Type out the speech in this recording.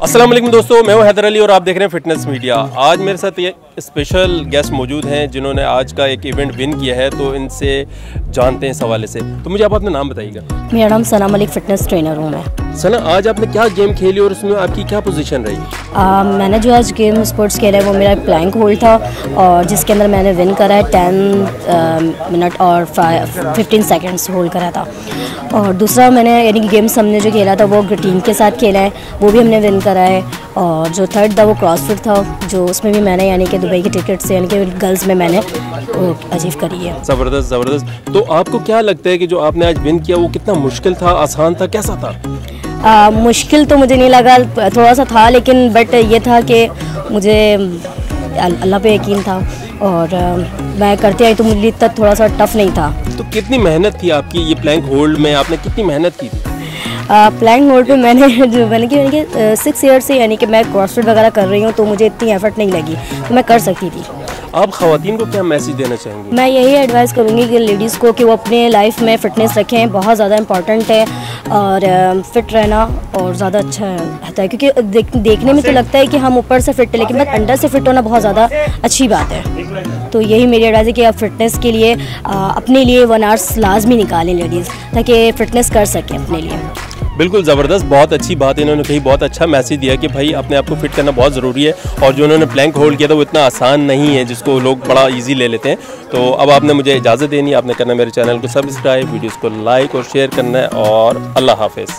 अस्सलाम वालेकुम दोस्तों, मैं हूं हैदर अली और आप देख रहे हैं फिटनेस मीडिया। आज मेरे साथ ये स्पेशल गेस्ट मौजूद हैं जिन्होंने आज का एक इवेंट विन किया है, तो इनसे जानते हैं इस हवाले से। तो मुझे आप अपना नाम बताइएगा। मेरा नाम सना मलिक फिटनेस ट्रेनर हूँ मैं। सना, आज आपने क्या गेम खेली और उसमें आपकी क्या पोजीशन रही? मैंने जो आज गेम स्पोर्ट्स खेला है वो मेरा प्लैंक होल्ड था और जिसके अंदर मैंने विन करा है 10 मिनट और 15 सेकंड्स होल्ड करा था। और दूसरा मैंने यानी कि गेम्स हमने जो खेला था वो टीम के साथ खेला है, वो भी हमने विन करा है। और जो थर्ड था वो क्रॉसफिट था, जो उसमें भी मैंने यानी कि दुबई की टिकट से यानी कि गर्ल्स में मैंने अचीव करी है। ज़बरदस्त ज़बरदस्त। तो आपको क्या लगता है कि जो आपने आज विन किया वो कितना मुश्किल था, आसान था, कैसा था? मुश्किल तो मुझे नहीं लगा, थोड़ा सा था, लेकिन बट ये था कि मुझे अल्लाह पे यकीन था और मैं करते आई तो मुझे इतना थोड़ा सा टफ नहीं था। तो कितनी मेहनत थी आपकी ये प्लैंक होल्ड में, आपने कितनी मेहनत की थी? प्लैंक होल्ड पे मैंने कि 6 ईयर से यानी कि मैं क्रॉसफिट वगैरह कर रही हूँ, तो मुझे इतनी एफर्ट नहीं लगी, तो मैं कर सकती थी। आप ख़वातीन को क्या मैसेज देना चाहेंगे? मैं यही एडवाइस करूँगी कि लेडीज़ को कि वो अपने लाइफ में फ़िटनेस रखें, बहुत ज़्यादा इम्पॉर्टेंट है। और फिट रहना और ज़्यादा अच्छा रहता है, क्योंकि देखने में तो लगता है कि हम ऊपर से फिट है, लेकिन बट अंदर से फिट होना बहुत ज़्यादा अच्छी बात है। तो यही मेरी एडवाइस है कि आप फिटनेस के लिए अपने लिए 1 आवर्स लाजमी निकालें लेडीज़, ताकि फ़िटनेस कर सकें अपने लिए। बिल्कुल ज़बरदस्त, बहुत अच्छी बात इन्होंने कही, बहुत अच्छा मैसेज दिया कि भाई अपने आप को फिट करना बहुत ज़रूरी है। और जो उन्होंने प्लैंक होल्ड किया था वो इतना आसान नहीं है जिसको लोग बड़ा इजी ले लेते हैं। तो अब आपने मुझे इजाज़त देनी है, आपने करना मेरे चैनल को सब्सक्राइब, वीडियोज़ को लाइक और शेयर करना है। और अल्लाह हाफिज़।